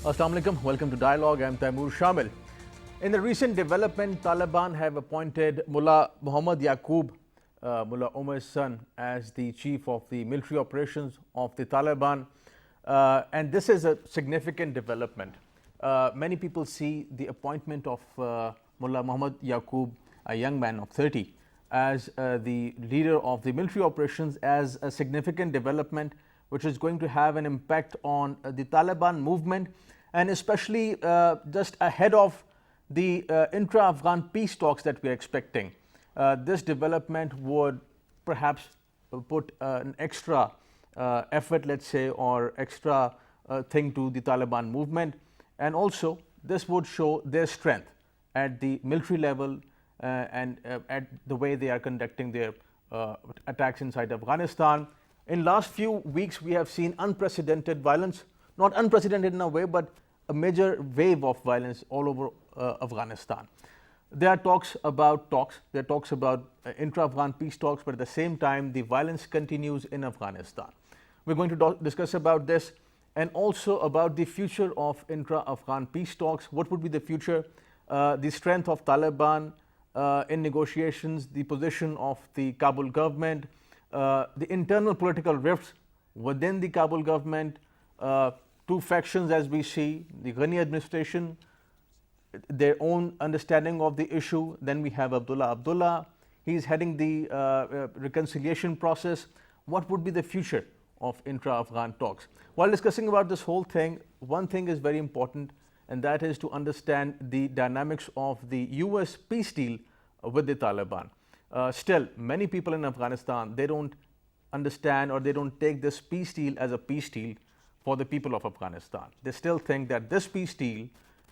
Assalamu alaikum. Welcome to Dialogue. I'm Taimur Shamil. In the recent development, Taliban have appointed Mullah Muhammad Yaqub, Mullah Omar's son, as the chief of the military operations of the Taliban. And this is a significant development. Many people see the appointment of Mullah Muhammad Yaqub, a young man of 30, as the leader of the military operations as a significant development which is going to have an impact on the Taliban movement, and especially just ahead of the intra-Afghan peace talks that we are expecting. This development would perhaps put an extra effort, let's say, or extra thing to the Taliban movement, and also this would show their strength at the military level and at the way they are conducting their attacks inside Afghanistan. In last few weeks, we have seen unprecedented violence, not unprecedented in a way, but a major wave of violence all over Afghanistan. There are talks about intra-Afghan peace talks, but at the same time, the violence continues in Afghanistan. We're going to discuss about this and also about the future of intra-Afghan peace talks. What would be the future, the strength of Taliban in negotiations, the position of the Kabul government, the internal political rifts within the Kabul government, two factions as we see, the Ghani administration, their own understanding of the issue. Then we have Abdullah Abdullah, he is heading the reconciliation process. What would be the future of intra-Afghan talks? While discussing about this whole thing, one thing is very important, and that is to understand the dynamics of the US peace deal with the Taliban. Still, many people in Afghanistan, they don't understand or they don't take this peace deal as a peace deal for the people of Afghanistan. They still think that this peace deal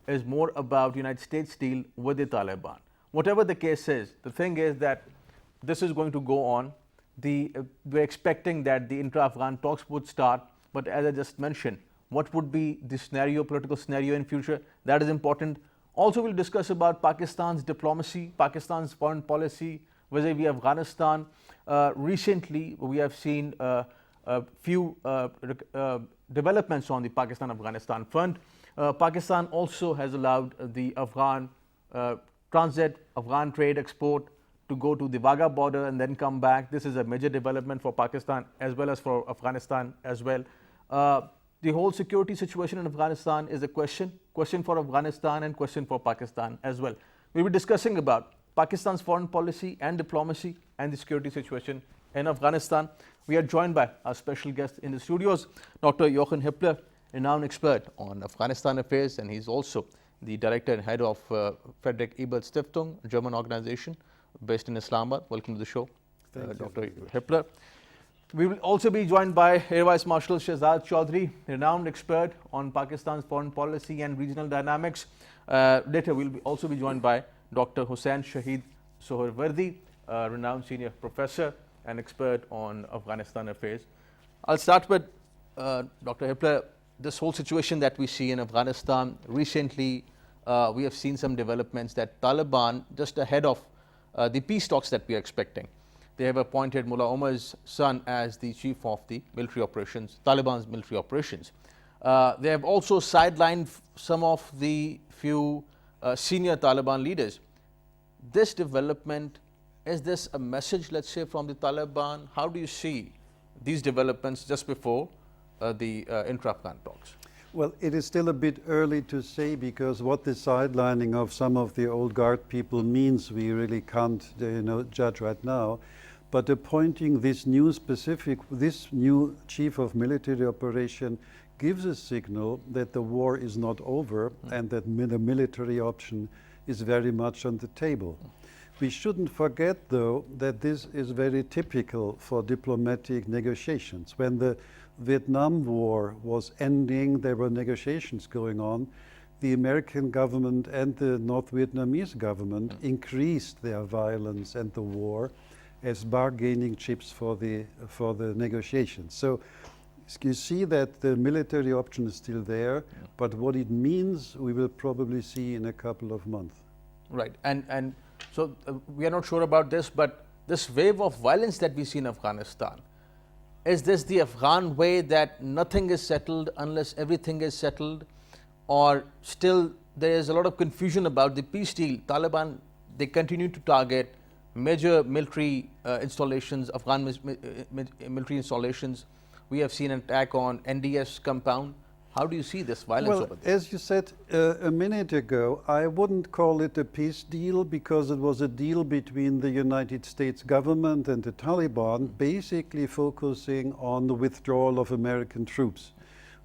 is more about United States deal with the Taliban. Whatever the case is, the thing is that this is going to go on. We're expecting that the intra-Afghan talks would start, but as I just mentioned, what would be the scenario, political scenario in future? That is important. Also, we'll discuss about Pakistan's diplomacy, Pakistan's foreign policy vis-a-vis Afghanistan. Recently, we have seen a few developments on the Pakistan-Afghanistan front. Pakistan also has allowed the Afghan transit, Afghan trade export to go to the Wagah border and then come back. This is a major development for Pakistan as well as for Afghanistan as well. The whole security situation in Afghanistan is a question for Afghanistan and question for Pakistan as well. We'll be discussing about Pakistan's foreign policy and diplomacy and the security situation in Afghanistan. We are joined by our special guest in the studios, Dr. Jochen Hippler, renowned expert on Afghanistan affairs, and he's also the director and head of Friedrich Ebert Stiftung, a German organization based in Islamabad. Welcome to the show, Dr. Hippler. We will also be joined by Air Vice Marshal Shehzad Chaudhry, renowned expert on Pakistan's foreign policy and regional dynamics. Later, we'll also be joined by Dr. Hussain Shahid Sohrawardi, renowned senior professor and expert on Afghanistan affairs. I'll start with Dr. Hippler. This whole situation that we see in Afghanistan recently, we have seen some developments that Taliban, just ahead of the peace talks that we are expecting, they have appointed Mullah Omar's son as the chief of the military operations, Taliban's military operations. They have also sidelined some of the few senior Taliban leaders. This development, is this a message, let's say, from the Taliban? How do you see these developments just before the intra-Afghan talks? Well, it is still a bit early to say, because what the sidelining of some of the old guard people means, we really can't judge right now. But appointing this new chief of military operation gives a signal that the war is not over and that the military option is very much on the table. We shouldn't forget, though, that this is very typical for diplomatic negotiations. When the Vietnam War was ending, there were negotiations going on. The American government and the North Vietnamese government increased their violence and the war as bargaining chips for the negotiations. So you see that the military option is still there, but what it means we will probably see in a couple of months. Right, and so we are not sure about this, but this wave of violence that we see in Afghanistan, is this the Afghan way that nothing is settled unless everything is settled? or still there is a lot of confusion about the peace deal? Taliban, they continue to target major military installations, Afghan military installations. We have seen an attack on NDS compound. How do you see this violence Well, over there? as you said a minute ago, I wouldn't call it a peace deal because it was a deal between the United States government and the Taliban, basically focusing on the withdrawal of American troops,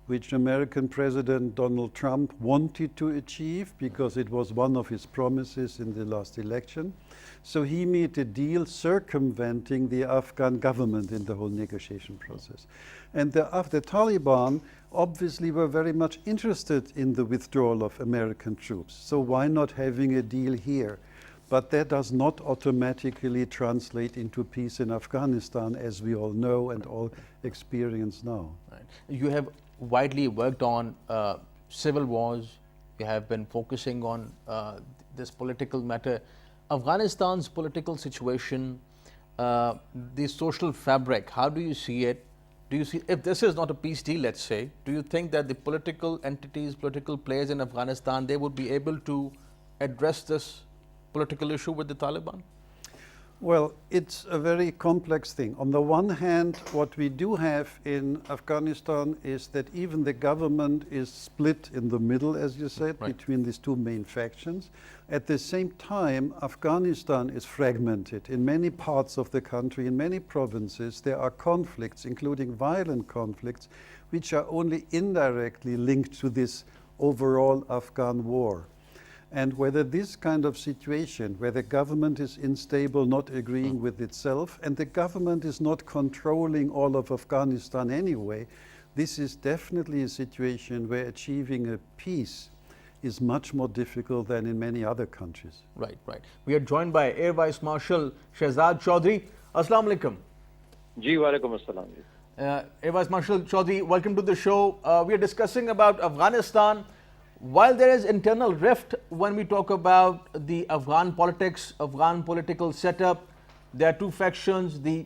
which American President Donald Trump wanted to achieve because it was one of his promises in the last election. So he made a deal circumventing the Afghan government in the whole negotiation process. And the Taliban obviously were very much interested in the withdrawal of American troops. So why not having a deal here? But that does not automatically translate into peace in Afghanistan, as we all know and all experience now. Right. You have widely worked on civil wars. You have been focusing on this political matter. Afghanistan's political situation, the social fabric, how do you see it? Do you see, if this is not a peace deal, let's say, do you think that the political entities, political players in Afghanistan, they would be able to address this political issue with the Taliban? Well, it's a very complex thing. On the one hand, what we do have in Afghanistan is that even the government is split in the middle, as you said, right, between these two main factions. At the same time, Afghanistan is fragmented. In many parts of the country, in many provinces, there are conflicts, including violent conflicts, which are only indirectly linked to this overall Afghan war. And whether this kind of situation, where the government is unstable, not agreeing with itself, and the government is not controlling all of Afghanistan anyway, this is definitely a situation where achieving a peace is much more difficult than in many other countries. Right, right. We are joined by Air Vice Marshal Shehzad Chaudhry. Assalamu alaikum. Ji, walaikum assalam. Air Vice Marshal Chaudhry, welcome to the show. We are discussing about Afghanistan. While there is internal rift when we talk about the Afghan politics, Afghan political setup, there are two factions, the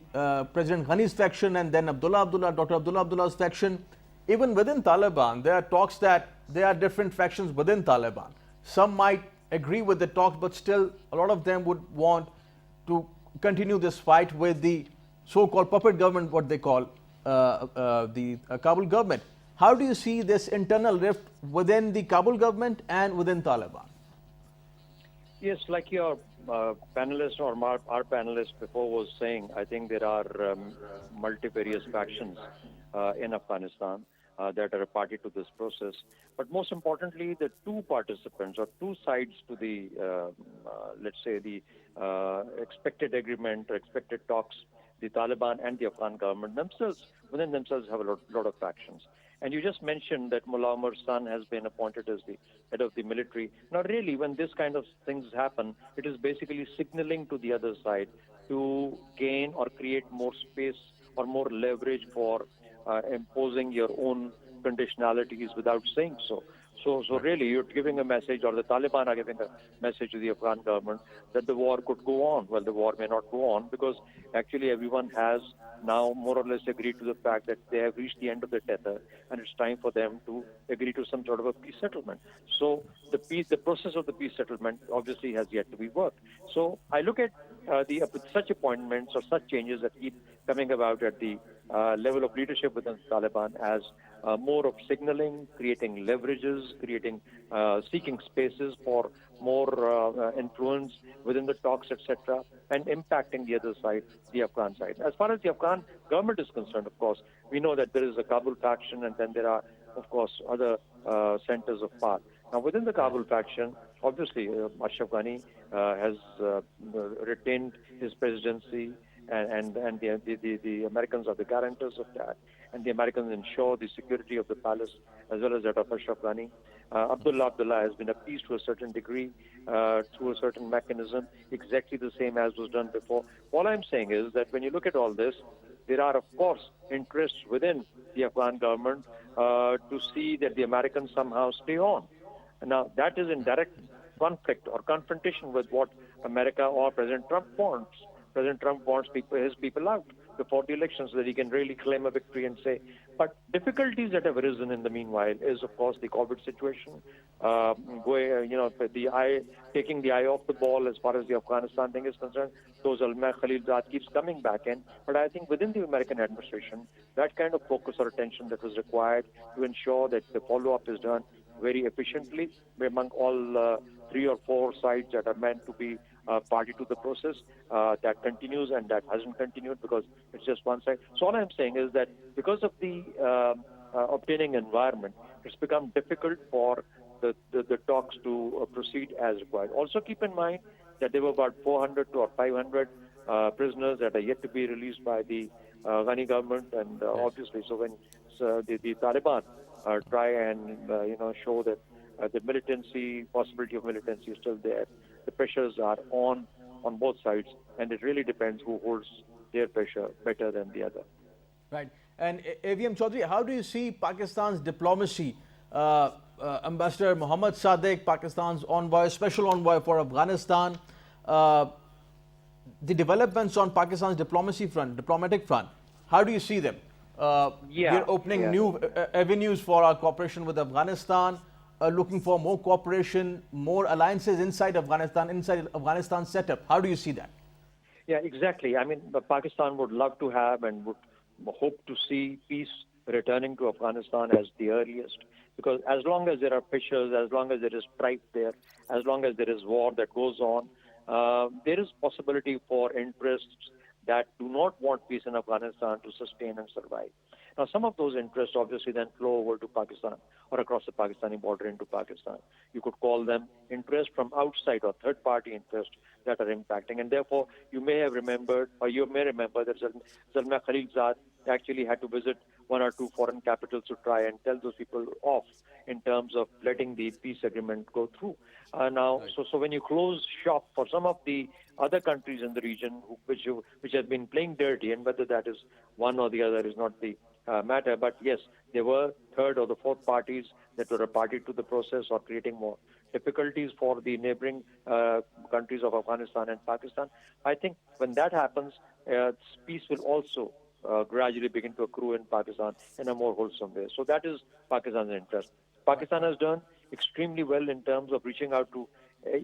President Ghani's faction and then Dr. Abdullah Abdullah's faction. Even within Taliban, there are talks that there are different factions within Taliban. Some might agree with the talks, but still a lot of them would want to continue this fight with the so-called puppet government, what they call the Kabul government. How do you see this internal rift within the Kabul government and within Taliban? Yes, like your panelist or our panelist before was saying, I think there are multifarious factions in Afghanistan that are a party to this process. But most importantly, the two participants or two sides to the, let's say, the expected agreement or expected talks, the Taliban and the Afghan government themselves, within themselves have a lot of factions. And you just mentioned that Mullah Omar's son has been appointed as the head of the military. Now, really, when this kind of things happen, it is basically signaling to the other side to gain or create more space or more leverage for imposing your own conditionalities without saying so. So really, you're giving a message, or the Taliban are giving a message to the Afghan government that the war could go on. Well, the war may not go on because actually everyone has now more or less agreed to the fact that they have reached the end of the tether, and it's time for them to agree to some sort of a peace settlement. So the process of the peace settlement obviously has yet to be worked. So I look at such appointments or such changes that keep coming about at the level of leadership within the Taliban as more of signaling, creating leverages, seeking spaces for more influence within the talks, etc., and impacting the other side, the Afghan side. As far as the Afghan government is concerned, of course, we know that there is a Kabul faction, and then there are, of course, other centers of power. Now, within the Kabul faction, obviously, Ashraf Ghani has retained his presidency, and the Americans are the guarantors of that, and the Americans ensure the security of the palace as well as that of Ashraf Ghani. Abdullah has been appeased to a certain degree through a certain mechanism, exactly the same as was done before. All I'm saying is that when you look at all this, there are, of course, interests within the Afghan government to see that the Americans somehow stay on. Now, that is in direct conflict or confrontation with what America or President Trump wants. President Trump wants his people out. before the election so that he can really claim a victory and say. But difficulties that have arisen in the meanwhile is, of course, the COVID situation, taking the eye off the ball as far as the Afghanistan thing is concerned. So Zalmay Khalilzad keeps coming back in. But I think within the American administration, that kind of focus or attention that was required to ensure that the follow-up is done very efficiently among all 3 or 4 sides that are meant to be party to the process, that continues, and that hasn't continued because it's just one side. So all I'm saying is that because of the obtaining environment, it's become difficult for the talks to proceed as required. Also keep in mind that there were about 400 or 500 prisoners that are yet to be released by the Ghani government, and obviously, so when the Taliban try and show that the possibility of militancy is still there, the pressures are on both sides, and it really depends who holds their pressure better than the other. Right. And AVM Chaudhry, how do you see Pakistan's diplomacy? Ambassador Mohammad Sadiq, Pakistan's envoy, special envoy for Afghanistan, the developments on Pakistan's diplomatic front, how do you see them? We're opening new avenues for our cooperation with Afghanistan, looking for more cooperation, more alliances inside Afghanistan setup. How do you see that? Yeah, exactly. I mean, Pakistan would love to have and would hope to see peace returning to Afghanistan as the earliest. Because as long as there are fissures, as long as there is strife there, as long as there is war that goes on, there is possibility for interests that do not want peace in Afghanistan to sustain and survive. Now, some of those interests obviously then flow over to Pakistan or across the Pakistani border into Pakistan. You could call them interests from outside or third-party interests that are impacting. And therefore, you may have remembered, or you may remember that Zalmay Khalilzad actually had to visit 1 or 2 foreign capitals to try and tell those people off in terms of letting the peace agreement go through. So when you close shop for some of the other countries in the region which have been playing dirty, and whether that is one or the other is not the matter, but yes, there were third or the fourth parties that were a party to the process or creating more difficulties for the neighboring countries of Afghanistan and Pakistan. I think when that happens, peace will also gradually begin to accrue in Pakistan in a more wholesome way. So that is Pakistan's interest. Pakistan has done extremely well in terms of reaching out to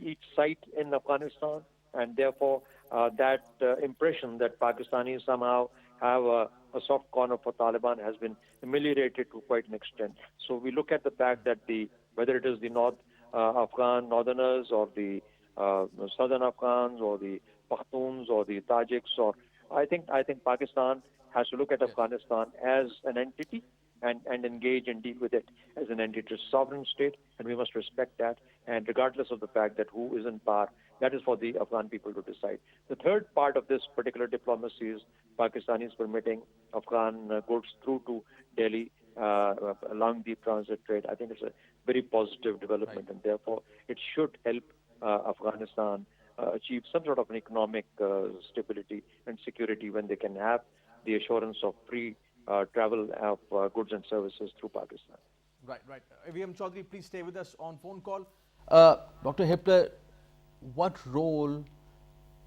each site in Afghanistan, and therefore that impression that Pakistanis somehow have a soft corner for Taliban has been ameliorated to quite an extent. So we look at the fact that whether it is the Afghan northerners or the southern Afghans or the Pakhtuns or the Tajiks, or I think Pakistan has to look at Afghanistan as an entity and engage and deal with it as an entity, sovereign state, and we must respect that. And regardless of the fact that who is in power, that is for the Afghan people to decide. The third part of this particular diplomacy is Pakistanis permitting Afghan goods through to Delhi along the transit trade. I think it's a very positive development, and therefore it should help Afghanistan achieve some sort of an economic stability and security when they can have the assurance of free travel of goods and services through Pakistan. Right. AVM Chaudhry, please stay with us on phone call. Dr. Hipler, what role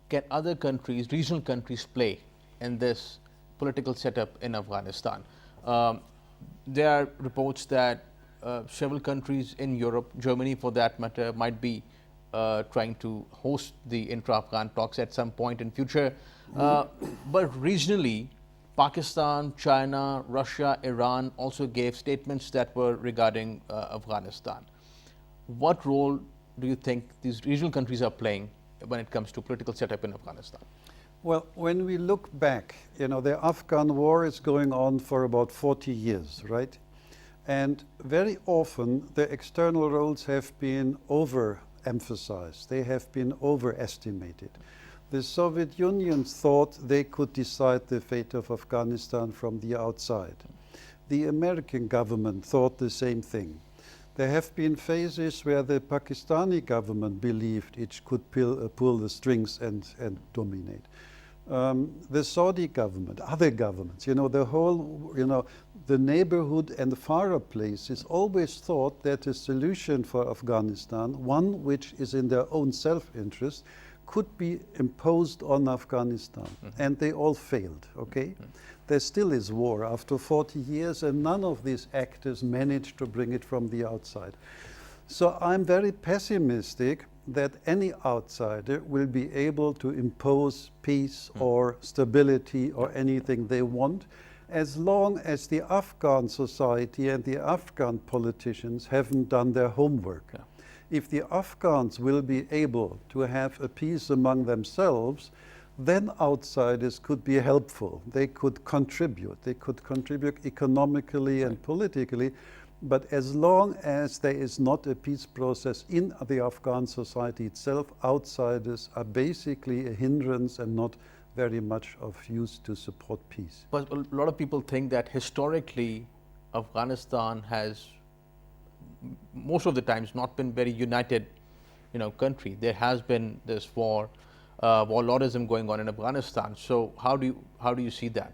can other countries, regional countries, play in this political setup in Afghanistan? There are reports that several countries in Europe, Germany for that matter, might be trying to host the intra-Afghan talks at some point in future. But regionally, Pakistan, China, Russia, Iran also gave statements that were regarding Afghanistan. What role do you think these regional countries are playing when it comes to political setup in Afghanistan? Well, when we look back, the Afghan war is going on for about 40 years, right? And very often the external roles have been overemphasized. They have been overestimated. The Soviet Union thought they could decide the fate of Afghanistan from the outside. The American government thought the same thing. There have been phases where the Pakistani government believed it could pull the strings and dominate. The Saudi government, other governments, the neighborhood and the far places always thought that a solution for Afghanistan, one which is in their own self-interest, could be imposed on Afghanistan, and they all failed, okay? There still is war after 40 years, and none of these actors managed to bring it from the outside. So I'm very pessimistic that any outsider will be able to impose peace or stability or anything they want, as long as the Afghan society and the Afghan politicians haven't done their homework. Yeah. If the Afghans will be able to have a peace among themselves, then outsiders could be helpful. They could contribute. They could contribute economically and politically. But as long as there is not a peace process in the Afghan society itself, outsiders are basically a hindrance and not very much of use to support peace. But a lot of people think that historically Afghanistan has most of the times not been very united, country. There has been this warlordism going on in Afghanistan. So how do you see that?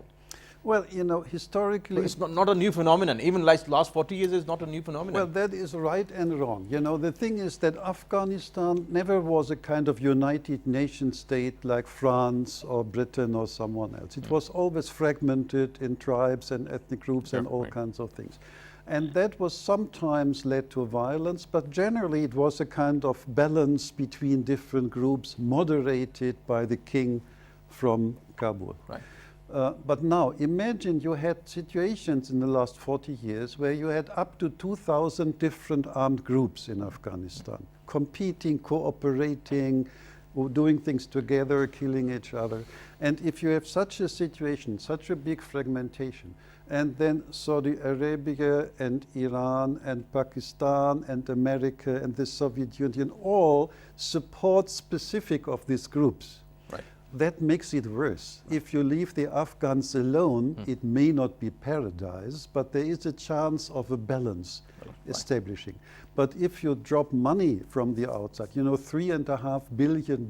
Well, historically... It's not a new phenomenon. Even like last 40 years is not a new phenomenon. Well, that is right and wrong. The thing is that Afghanistan never was a kind of united nation state like France or Britain or someone else. It was always fragmented in tribes and ethnic groups and all kinds of things. And that was sometimes led to violence, but generally it was a kind of balance between different groups moderated by the king from Kabul. Right. But now, imagine you had situations in the last 40 years where you had up to 2,000 different armed groups in Afghanistan, competing, cooperating, doing things together, killing each other. And if you have such a situation, such a big fragmentation, and then Saudi Arabia and Iran and Pakistan and America and the Soviet Union all support specific of these groups, that makes it worse. If you leave the Afghans alone, it may not be paradise, but there is a chance of a balance establishing. But if you drop money from the outside, $3.5 billion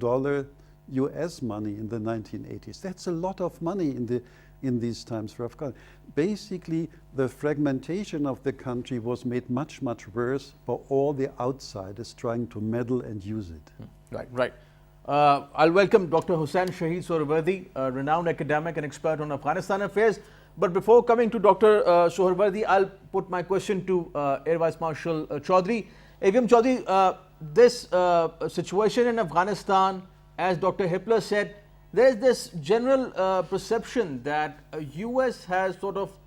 US money in the 1980s, that's a lot of money in these times for Afghanistan. Basically, the fragmentation of the country was made much, much worse by all the outsiders trying to meddle and use it. Right. I'll welcome Dr. Hussain Shahid Sohrawardy, a renowned academic and expert on Afghanistan affairs. But before coming to Dr. Sohrawardy, I'll put my question to Air Vice Marshal Chaudhry. AVM Chaudhry, this situation in Afghanistan, as Dr. Hippler said, there is this general perception that US has sort of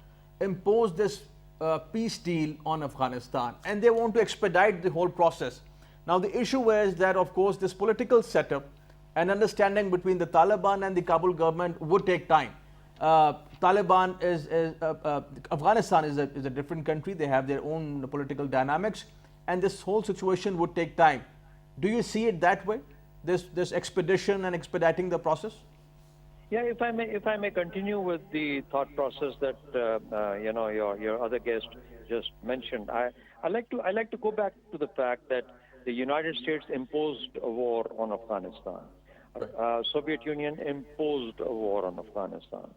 imposed this peace deal on Afghanistan, and they want to expedite the whole process. Now, the issue is that, of course, this political setup and understanding between the Taliban and the Kabul government would take time. Afghanistan is a different country. They have their own political dynamics, and this whole situation would take time. Do you see it that way? This expedition and expediting the process? Yeah, if I may continue with the thought process that your other guest just mentioned, I like to go back to the fact that the United States imposed a war on Afghanistan. Soviet Union imposed a war on Afghanistan.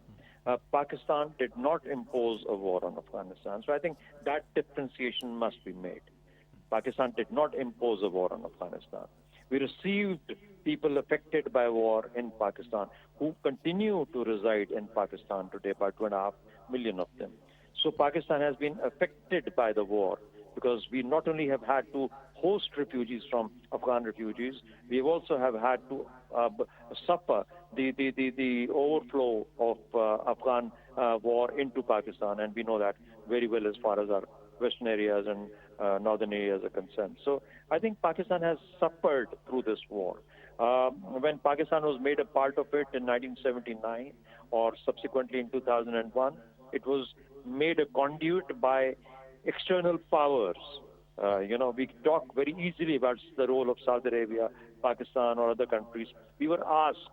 Pakistan did not impose a war on Afghanistan. So I think that differentiation must be made. Pakistan did not impose a war on Afghanistan. We received people affected by war in Pakistan who continue to reside in Pakistan today, about 2.5 million of them. So Pakistan has been affected by the war because we not only have had to host refugees from Afghan refugees, we also have had to suffer the overflow of Afghan war into Pakistan, and we know that very well as far as our western areas and northern areas are concerned. So I think Pakistan has suffered through this war. When Pakistan was made a part of it in 1979 or subsequently in 2001, it was made a conduit by external powers. We talk very easily about the role of Saudi Arabia, Pakistan, or other countries. We were asked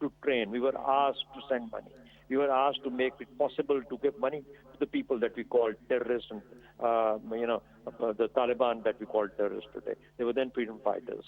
to train. We were asked to send money. We were asked to make it possible to give money to the people that we call terrorists and, the Taliban that we call terrorists today. They were then freedom fighters,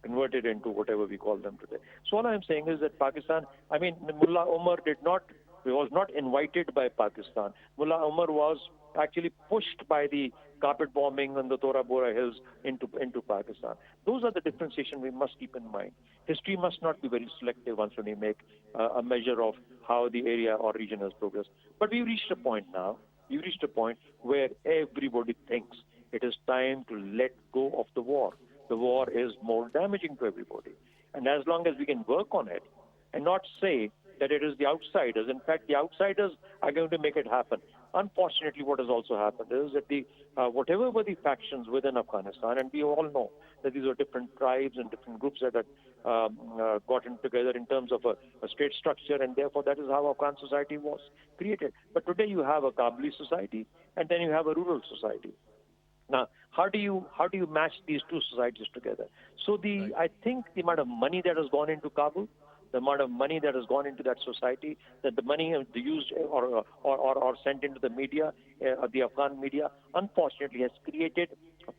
converted into whatever we call them today. So all I'm saying is that Pakistan, Mullah Omar did not not invited by Pakistan. Mullah Omar was actually pushed by the carpet bombing on the Tora Bora Hills into Pakistan. Those are the differentiation we must keep in mind. History must not be very selective once when we make a measure of how the area or region has progressed. But we've reached a point now. We've reached a point where everybody thinks it is time to let go of the war. The war is more damaging to everybody. And as long as we can work on it and not say that it is the outsiders. In fact, the outsiders are going to make it happen. Unfortunately, what has also happened is that whatever were the factions within Afghanistan, and we all know that these are different tribes and different groups that had gotten together in terms of a state structure, and therefore that is how Afghan society was created. But today you have a Kabuli society, and then you have a rural society. Now, how do you match these two societies together? So I think the amount of money that has gone into Kabul, the amount of money that has gone into that society, that the money used or sent into the media, the Afghan media, unfortunately has created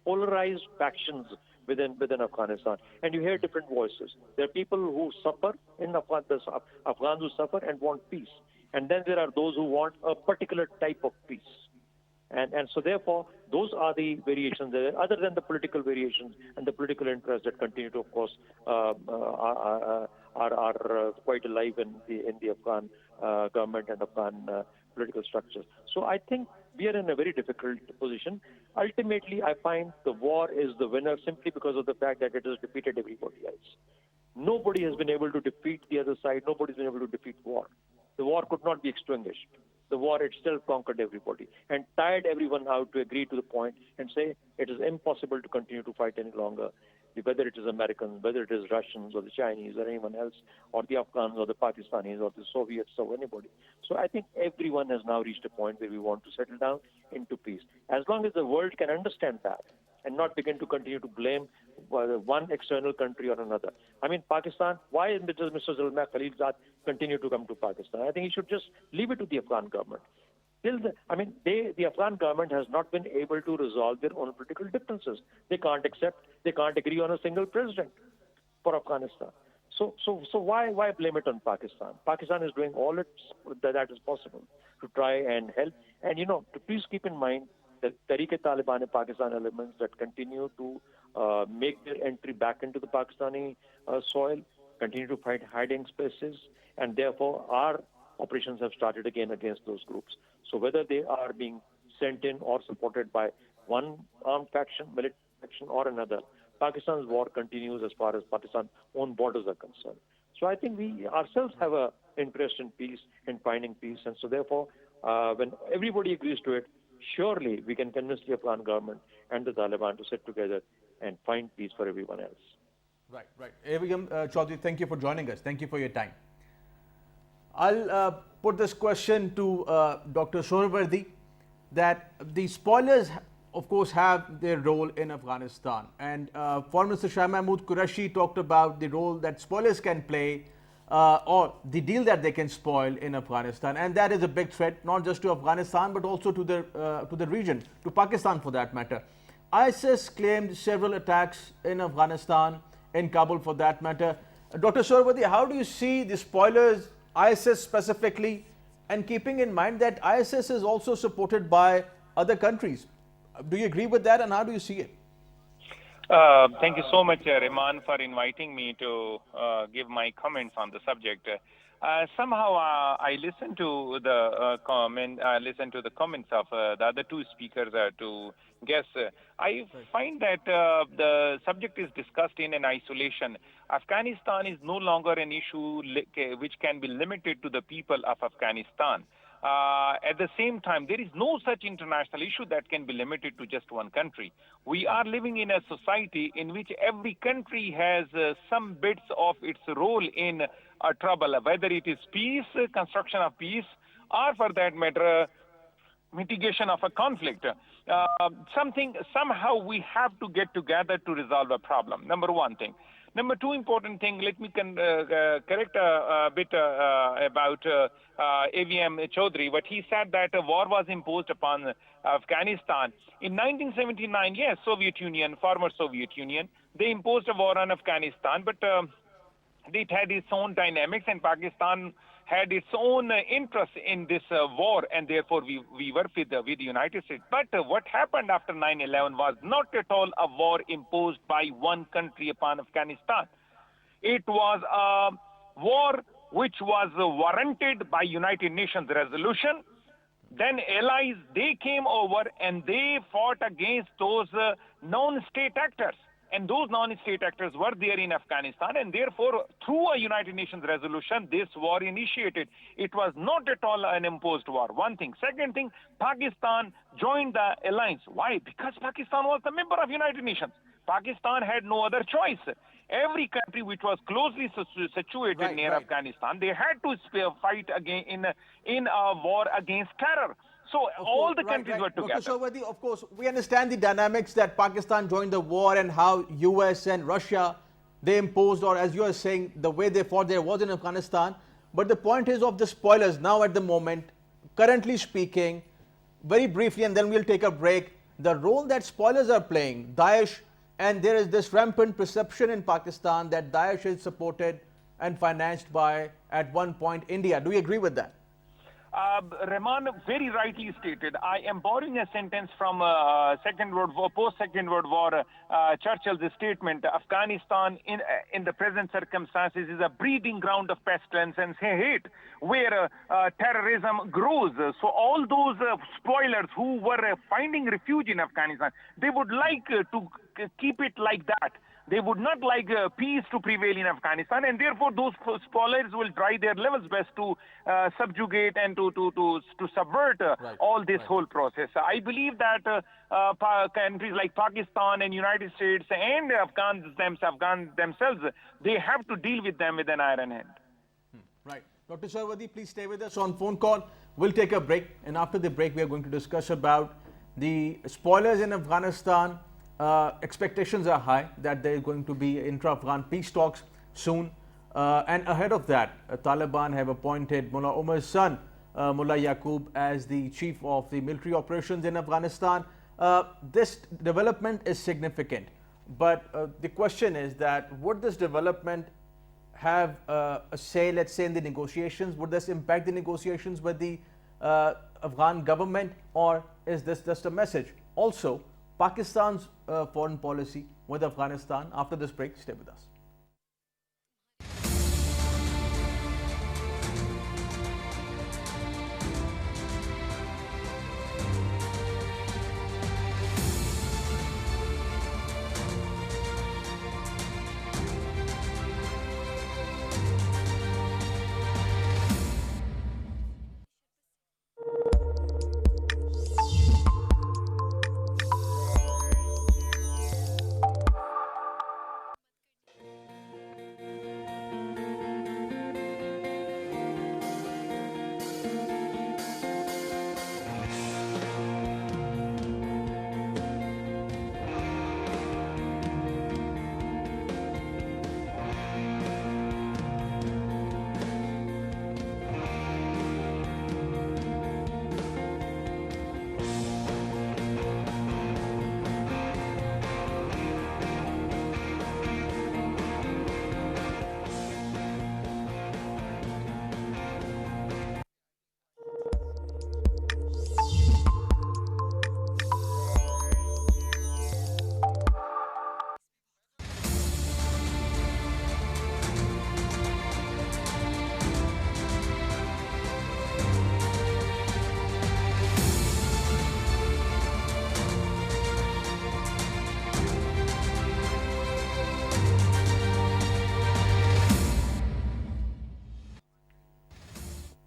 polarized factions within Afghanistan. And you hear different voices. There are people who suffer in Afghans who suffer and want peace. And then there are those who want a particular type of peace. And so therefore, those are the variations there, other than the political variations and the political interests that continue to, of course, are quite alive in the Afghan government and Afghan political structures. So I think we are in a very difficult position. Ultimately, I find the war is the winner simply because of the fact that it has defeated everybody else. Nobody has been able to defeat the other side. Nobody's been able to defeat war. The war could not be extinguished. The war itself conquered everybody and tired everyone out to agree to the point and say it is impossible to continue to fight any longer, whether it is Americans, whether it is Russians or the Chinese or anyone else, or the Afghans or the Pakistanis or the Soviets or anybody. So I think everyone has now reached a point where we want to settle down into peace. As long as the world can understand that and not begin to continue to blame one external country or another. I mean, Pakistan, why does Mr. Zulma Khalilzad continue to come to Pakistan? I think he should just leave it to the Afghan government. The Afghan government has not been able to resolve their own political differences. They can't agree on a single president for Afghanistan. So why blame it on Pakistan? Pakistan is doing all that is possible to try and help. And, to please keep in mind that Tehreek-e-Taliban and Pakistan elements that continue to make their entry back into the Pakistani soil, continue to find hiding spaces, and therefore our operations have started again against those groups. So whether they are being sent in or supported by one armed faction, military faction or another, Pakistan's war continues as far as Pakistan's own borders are concerned. So I think we ourselves have an interest in peace and finding peace. And so therefore, when everybody agrees to it, surely we can convince the Afghan government and the Taliban to sit together and find peace for everyone else. Right. AVM Chaudhary, thank you for joining us. Thank you for your time. I'll put this question to Dr. Sohrawardy, that the spoilers, of course, have their role in Afghanistan. And Foreign Minister Shah Mahmood Qureshi talked about the role that spoilers can play or the deal that they can spoil in Afghanistan. And that is a big threat, not just to Afghanistan, but also to the region, to Pakistan for that matter. ISIS claimed several attacks in Afghanistan, in Kabul for that matter. Dr. Sohrawardy, how do you see the spoilers, ISIS specifically, and keeping in mind that ISIS is also supported by other countries? Do you agree with that, and how do you see it? Thank you so much, Rehman, for inviting me to give my comments on the subject. Somehow, I listened to the comments of the other two speakers to guess. I find that the subject is discussed in an isolation. Afghanistan is no longer an issue which can be limited to the people of Afghanistan. At the same time, there is no such international issue that can be limited to just one country. We are living in a society in which every country has some bits of its role in trouble, whether it is peace, construction of peace, or for that matter, mitigation of a conflict. Somehow we have to get together to resolve a problem. Number one thing. Number two important thing, let me correct a bit about AVM Chaudhary. What he said that a war was imposed upon Afghanistan. In 1979, yes, former Soviet Union, they imposed a war on Afghanistan, but it had its own dynamics, and Pakistan had its own interest in this war, and therefore we were with the United States. But what happened after 9/11 was not at all a war imposed by one country upon Afghanistan. It was a war which was warranted by United Nations resolution. Then allies, they came over and they fought against those non-state actors. And those non-state actors were there in Afghanistan, and therefore, through a United Nations resolution, this war initiated. It was not at all an imposed war. One thing. Second thing, Pakistan joined the alliance. Why? Because Pakistan was a member of United Nations. Pakistan had no other choice. Every country which was closely situated near Afghanistan, they had to fight again in a war against terror. So all the countries were together. Dr. Sarwadi, of course, we understand the dynamics that Pakistan joined the war and how US and Russia, they imposed, or as you are saying, the way they fought there was in Afghanistan. But the point is of the spoilers now at the moment, currently speaking, very briefly, and then we'll take a break, the role that spoilers are playing, Daesh, and there is this rampant perception in Pakistan that Daesh is supported and financed by, at one point, India. Do you agree with that? Rahman very rightly stated. I am borrowing a sentence from Second World War, post-Second World War, Churchill's statement. Afghanistan, in the present circumstances, is a breeding ground of pestilence and hate, where terrorism grows. So all those spoilers who were finding refuge in Afghanistan, they would like to keep it like that. They would not like peace to prevail in Afghanistan, and therefore those spoilers will try their levels best to subjugate and to subvert all this whole process. I believe that countries like Pakistan and United States and Afghans themselves, they have to deal with them with an iron hand. Right. Dr. Sarwadi, please stay with us on phone call. We'll take a break, and after the break, we are going to discuss about the spoilers in Afghanistan. Expectations are high that there is going to be intra-Afghan peace talks soon. And ahead of that, Taliban have appointed Mullah Omar's son, Mullah Yaqub, as the chief of the military operations in Afghanistan. This development is significant. But the question is that would this development have a say, let's say, in the negotiations? Would this impact the negotiations with the Afghan government, or is this just a message? Also, Pakistan's foreign policy with Afghanistan. After this break, stay with us.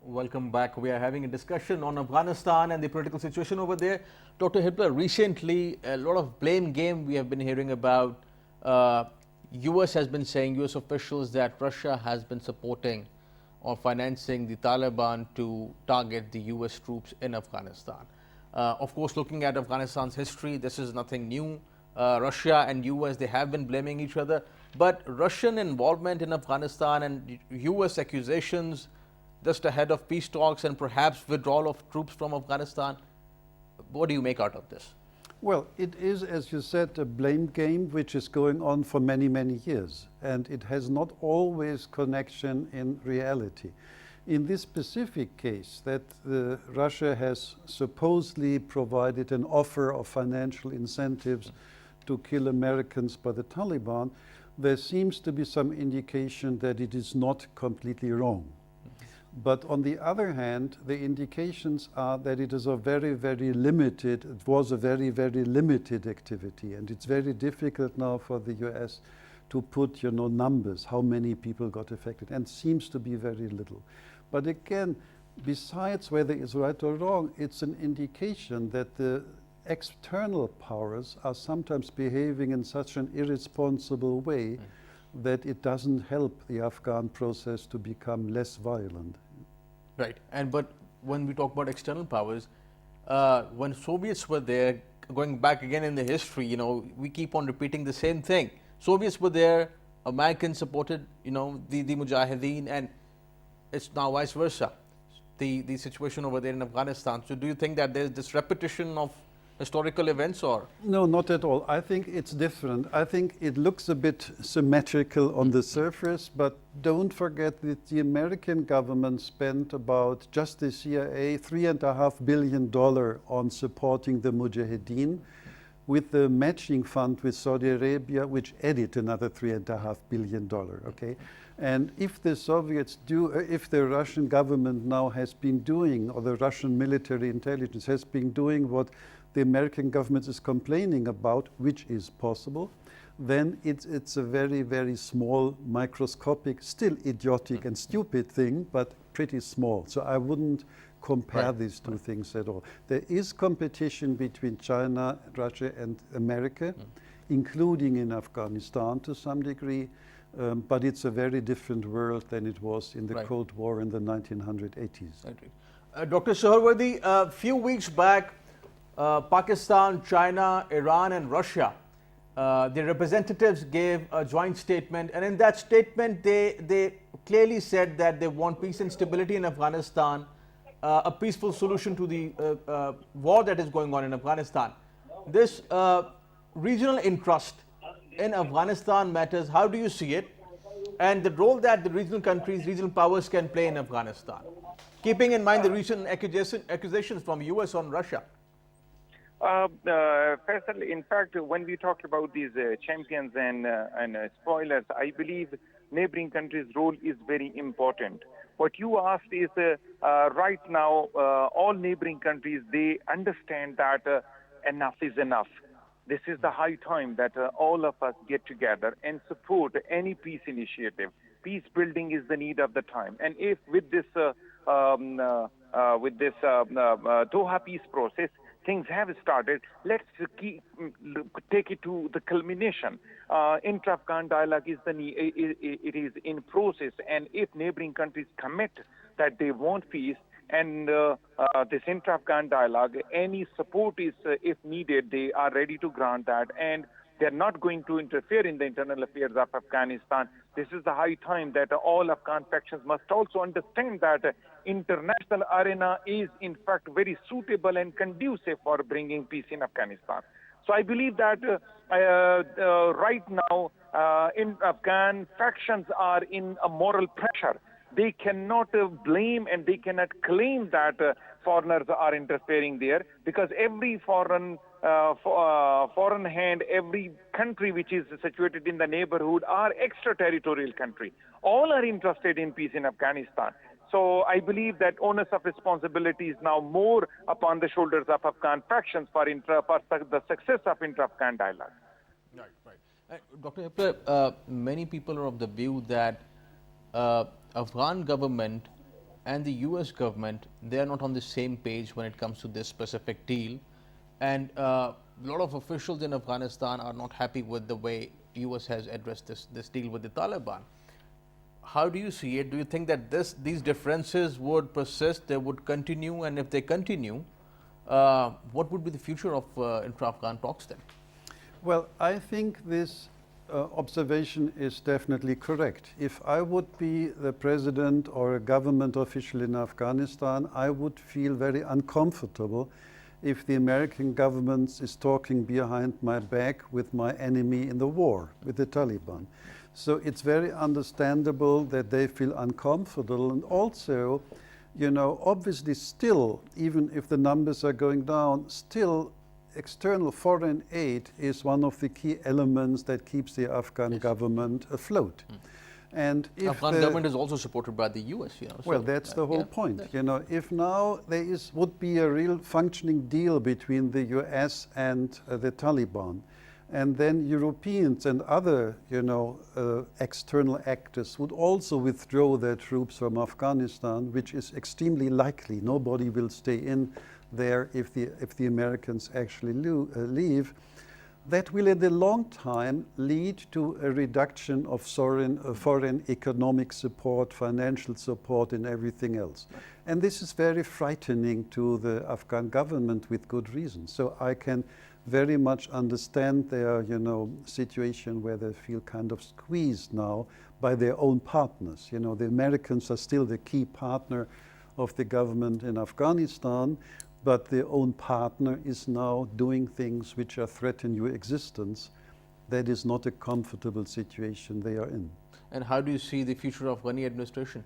Welcome back. We are having a discussion on Afghanistan and the political situation over there. Dr. Hibbler, recently a lot of blame game we have been hearing about. US has been saying, US officials, that Russia has been supporting or financing the Taliban to target the US troops in Afghanistan. Of course, looking at Afghanistan's history, this is nothing new. Russia and US, they have been blaming each other. But Russian involvement in Afghanistan and US accusations just ahead of peace talks and perhaps withdrawal of troops from Afghanistan, what do you make out of this? Well, it is, as you said, a blame game which is going on for many, many years. And it has not always connection in reality. In this specific case, that Russia has supposedly provided an offer of financial incentives to kill Americans by the Taliban, there seems to be some indication that it is not completely wrong. But on the other hand, the indications are that it is a very, very limited, it was a very, very limited activity. And it's very difficult now for the US to put, numbers, how many people got affected, and seems to be very little. But again, besides whether it's right or wrong, it's an indication that the external powers are sometimes behaving in such an irresponsible way that it doesn't help the Afghan process to become less violent. Right. But when we talk about external powers, when Soviets were there, going back again in the history, we keep on repeating the same thing. Soviets were there, Americans supported, the Mujahideen, and it's now vice versa, the situation over there in Afghanistan. So do you think that there's this repetition of historical events, or? No, not at all. I think it's different. I think it looks a bit symmetrical on the surface, but don't forget that the American government spent about, just this year, $3.5 billion on supporting the Mujahideen, with the matching fund with Saudi Arabia, which added another $3.5 billion, okay? And if the Soviets if the Russian government now has been doing, or the Russian military intelligence has been doing what the American government is complaining about, which is possible, then it's a very, very small, microscopic, still idiotic and stupid thing, but pretty small. So I wouldn't compare these two things at all. There is competition between China, Russia, and America, including in Afghanistan to some degree, but it's a very different world than it was in the Cold War in the 1980s. Dr. Suharwardy, a few weeks back, Pakistan, China, Iran, and Russia, their representatives gave a joint statement, and in that statement they clearly said that they want peace and stability in Afghanistan, a peaceful solution to the war that is going on in Afghanistan. This regional interest in Afghanistan matters. How do you see it, and the role that the regional countries, regional powers can play in Afghanistan, keeping in mind the recent accusations from US on Russia? Faisal, in fact, when we talk about these champions and spoilers, I believe neighboring countries' role is very important. What you asked is right now, all neighboring countries, they understand that enough is enough. This is the high time that all of us get together and support any peace initiative. Peace building is the need of the time. And if with this Doha peace process, things have started, let's take it to the culmination. Intra-Afghan dialogue is it is in process, and if neighboring countries commit that they want peace, and this intra-Afghan dialogue, any support is, if needed, they are ready to grant that, and they're not going to interfere in the internal affairs of Afghanistan. This is the high time that all Afghan factions must also understand that international arena is in fact very suitable and conducive for bringing peace in Afghanistan. So I believe that right now in Afghan factions are in a moral pressure. They cannot blame and they cannot claim that foreigners are interfering there, because every foreign hand, every country which is situated in the neighborhood are extraterritorial country. All are interested in peace in Afghanistan. So I believe that onus of responsibility is now more upon the shoulders of Afghan factions for the success of intra-Afghan dialogue. Right. Dr. Hipler, many people are of the view that Afghan government and the US government, they are not on the same page when it comes to this specific deal. And a lot of officials in Afghanistan are not happy with the way US has addressed this deal with the Taliban. How do you see it? Do you think that these differences would persist, they would continue, and if they continue, what would be the future of intra-Afghan talks then? Well, I think this observation is definitely correct. If I would be the president or a government official in Afghanistan, I would feel very uncomfortable if the American government is talking behind my back with my enemy in the war, with the Taliban. So it's very understandable that they feel uncomfortable. And also, you know, obviously still, even if the numbers are going down, still external foreign aid is one of the key elements that keeps the Afghan government afloat. And if Afghan government is also supported by the US, you know. well, so, that's the whole yeah, point. You know, if now there would be a real functioning deal between the US and the Taliban, and then Europeans and other, you know, external actors would also withdraw their troops from Afghanistan, which is extremely likely. Nobody will stay in there if the Americans actually leave. That will in the long time lead to a reduction of foreign economic support, financial support, and everything else. And this is very frightening to the Afghan government with good reason. So I can very much understand their, you know, situation where they feel kind of squeezed now by their own partners. You know, the Americans are still the key partner of the government in Afghanistan, but their own partner is now doing things which are threatening your existence. That is not a comfortable situation they are in. And how do you see the future of Ghani administration?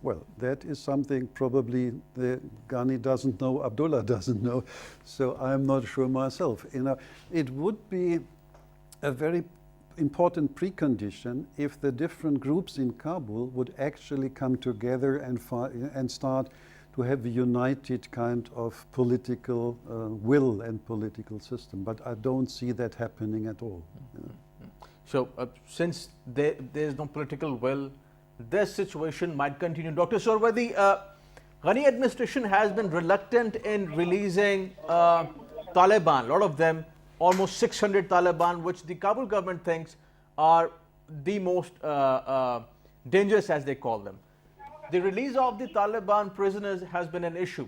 Well, that is something probably the Ghani doesn't know, Abdullah doesn't know, so I'm not sure myself. You know, it would be a very important precondition if the different groups in Kabul would actually come together and start to have a united kind of political will and political system. But I don't see that happening at all. So since there is no political will, this situation might continue. Dr. Suhrawardy, Ghani administration has been reluctant in releasing Taliban, a lot of them, almost 600 Taliban, which the Kabul government thinks are the most dangerous, as they call them. The release of the Taliban prisoners has been an issue.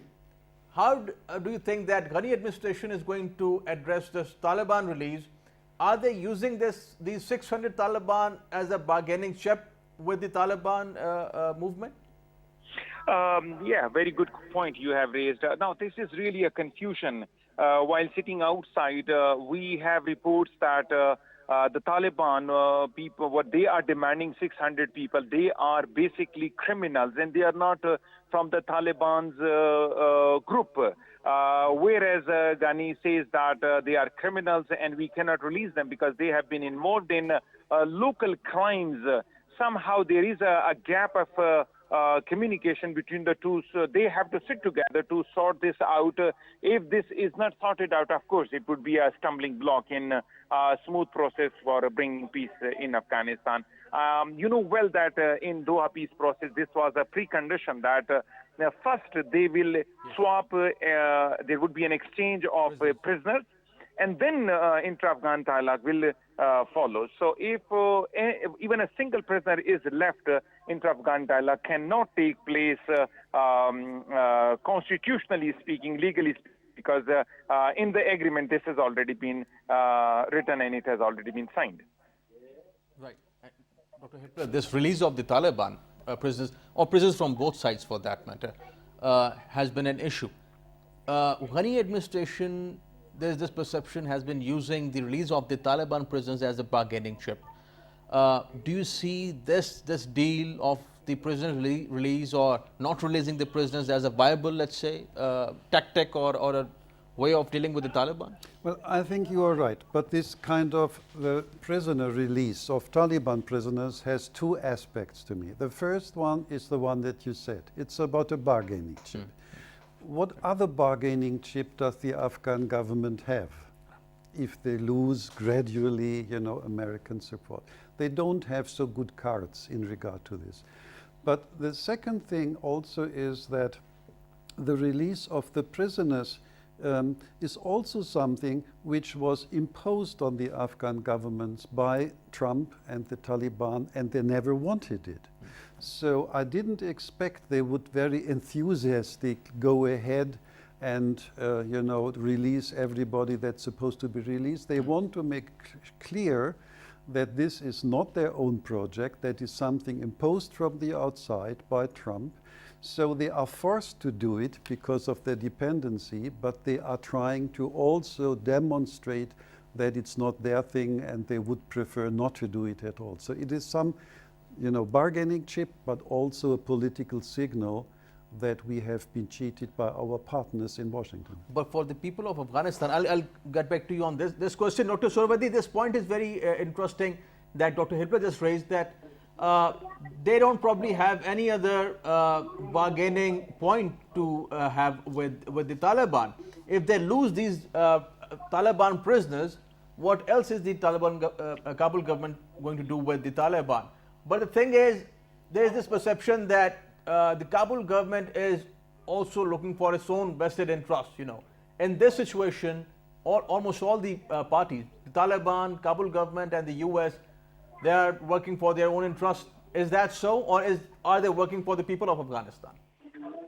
How do you think that Ghani administration is going to address this Taliban release? Are they using these 600 Taliban as a bargaining chip with the Taliban movement? Yeah, very good point you have raised. Now, this is really a confusion. While sitting outside, we have reports that the Taliban people, what they are demanding, 600 people, they are basically criminals, and they are not from the Taliban's group. Whereas Ghani says that they are criminals and we cannot release them because they have been involved in local crimes. Somehow there is a gap of communication between the two, so they have to sit together to sort this out. If this is not sorted out, of course, it would be a stumbling block in a smooth process for bringing peace in Afghanistan. You know well that in Doha peace process, this was a precondition that first they will swap, there would be an exchange of prisoners, and then intra-Afghan dialogue will follow. So if even a single prisoner is left, intra-Afghan dialogue cannot take place constitutionally speaking, legally speaking, because in the agreement this has already been written and it has already been signed. Right. Dr. Hitler, this release of the Taliban prisoners, or prisoners from both sides for that matter, has been an issue. Ghani administration, there's this perception, has been using the release of the Taliban prisoners as a bargaining chip. Do you see this deal of the prisoner release or not releasing the prisoners as a viable, let's say, tactic or a way of dealing with the Taliban? Well, I think you are right, but this kind of the prisoner release of Taliban prisoners has two aspects to me. The first one is the one that you said. It's about a bargaining chip. What other bargaining chip does the Afghan government have if they lose gradually, you know, American support? They don't have so good cards in regard to this. But the second thing also is that the release of the prisoners is also something which was imposed on the Afghan governments by Trump and the Taliban, and they never wanted it. So I didn't expect they would very enthusiastic go ahead and you know, release everybody that's supposed to be released. They want to make clear that this is not their own project, that is something imposed from the outside by Trump. So they are forced to do it because of their dependency, but they are trying to also demonstrate that it's not their thing and they would prefer not to do it at all. So it is some, bargaining chip, but also a political signal that we have been cheated by our partners in Washington. But for the people of Afghanistan, I'll get back to you on this question. Dr. Suhrawardee, this point is very interesting that Dr. Hilpert just raised, that they don't probably have any other bargaining point to have with the Taliban. If they lose these Taliban prisoners, what else is the Kabul government going to do with the Taliban? But the thing is, there is this perception that the Kabul government is also looking for its own vested interest. In this situation, almost all the parties, the Taliban, Kabul government, and the U.S., they are working for their own interest. Is that so, or are they working for the people of Afghanistan?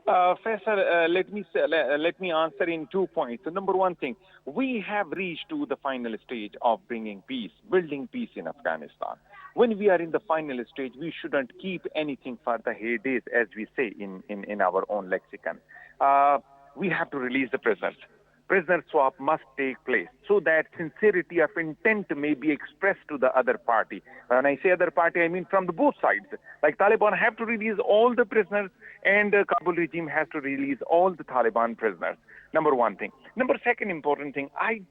Faisal, let me answer in 2 points. So number one thing, we have reached to the final stage of bringing peace, building peace in Afghanistan. When we are in the final stage, we shouldn't keep anything for the heydays, as we say in our own lexicon. We have to release the prisoners. Prisoner swap must take place so that sincerity of intent may be expressed to the other party. When I say other party, I mean from the both sides. Like Taliban have to release all the prisoners, and the Kabul regime has to release all the Taliban prisoners. Number one thing. Number second important thing, I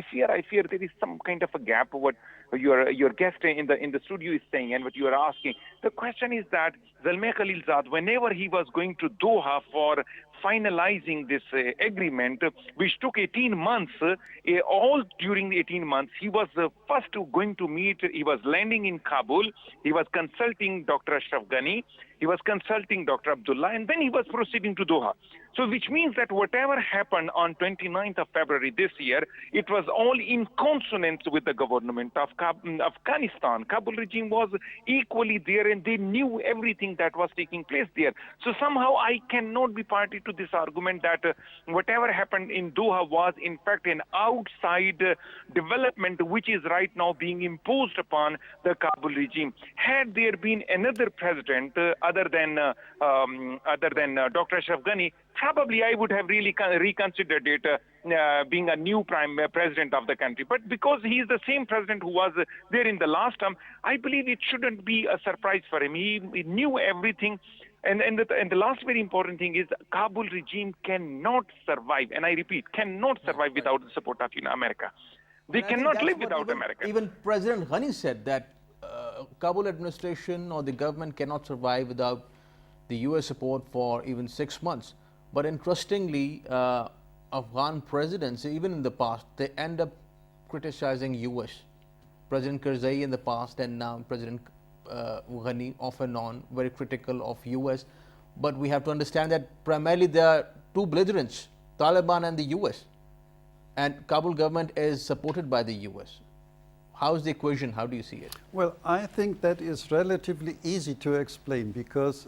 fear there is some kind of a gap what your guest in the studio is saying and what you are asking. The question is that Zalmay Khalilzad, whenever he was going to Doha for finalizing this agreement, which took 18 months, all during the 18 months, he was first going to meet, he was landing in Kabul, he was consulting Dr. Ashraf Ghani, he was consulting Dr. Abdullah, and then he was proceeding to Doha. So which means that whatever happened on 29th of February this year, it was all in consonance with the government of Afghanistan. Kabul regime was equally there and they knew everything that was taking place there. So somehow I cannot be party to this argument that whatever happened in Doha was in fact an outside development which is right now being imposed upon the Kabul regime. Had there been another president other than Dr. Ashraf Ghani, probably I would have really reconsidered it being a new president of the country. But because he is the same president who was there in the last term, I believe it shouldn't be a surprise for him. He knew everything. And the last very important thing is Kabul regime cannot survive, and I repeat, cannot survive without the support of America. They cannot live without America. Even President Ghani said that Kabul administration or the government cannot survive without the US support for even 6 months. But interestingly, Afghan presidents, even in the past, they end up criticizing US. President Karzai in the past and now President Ghani off and on, very critical of US. But we have to understand that primarily there are two belligerents, Taliban and the US. And Kabul government is supported by the US. How is the equation? How do you see it? Well, I think that is relatively easy to explain because,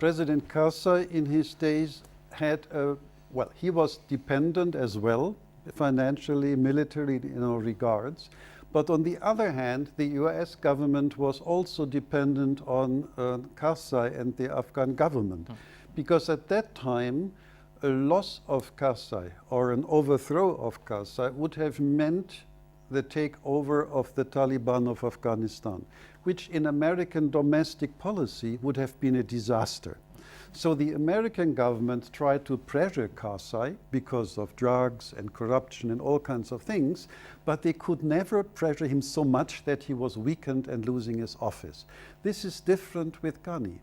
President Karzai in his days had he was dependent as well, financially, militarily, regards. But on the other hand, the US government was also dependent on Karzai and the Afghan government. Because at that time, a loss of Karzai or an overthrow of Karzai would have meant the takeover of the Taliban of Afghanistan, which in American domestic policy would have been a disaster. So the American government tried to pressure Karzai because of drugs and corruption and all kinds of things, but they could never pressure him so much that he was weakened and losing his office. This is different with Ghani.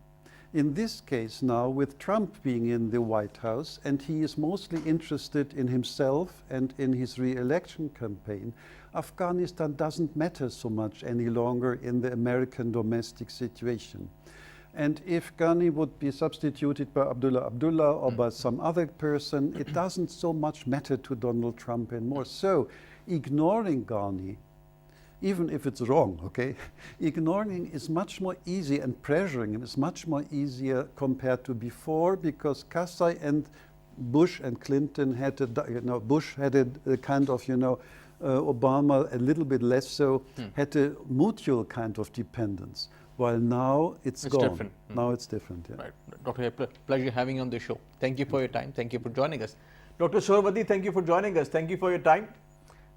In this case now, with Trump being in the White House, and he is mostly interested in himself and in his re-election campaign, Afghanistan doesn't matter so much any longer in the American domestic situation. And if Ghani would be substituted by Abdullah Abdullah or by some other person, it doesn't so much matter to Donald Trump anymore. So ignoring Ghani, even if it's wrong, okay, ignoring is much more easy and pressuring him is much more easier compared to before because Karzai and Bush and Clinton had Bush had a kind of, Obama a little bit less so, had a mutual kind of dependence. while now it's gone. different. Now it's different. Yeah. Right. Dr. Pleasure having you on the show. Thank you for your time. Thank you for joining us. Dr. Suhrawardee, thank you for joining us. Thank you for your time.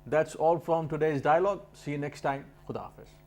That's all from today's dialogue. See you next time. Khuda Hafiz.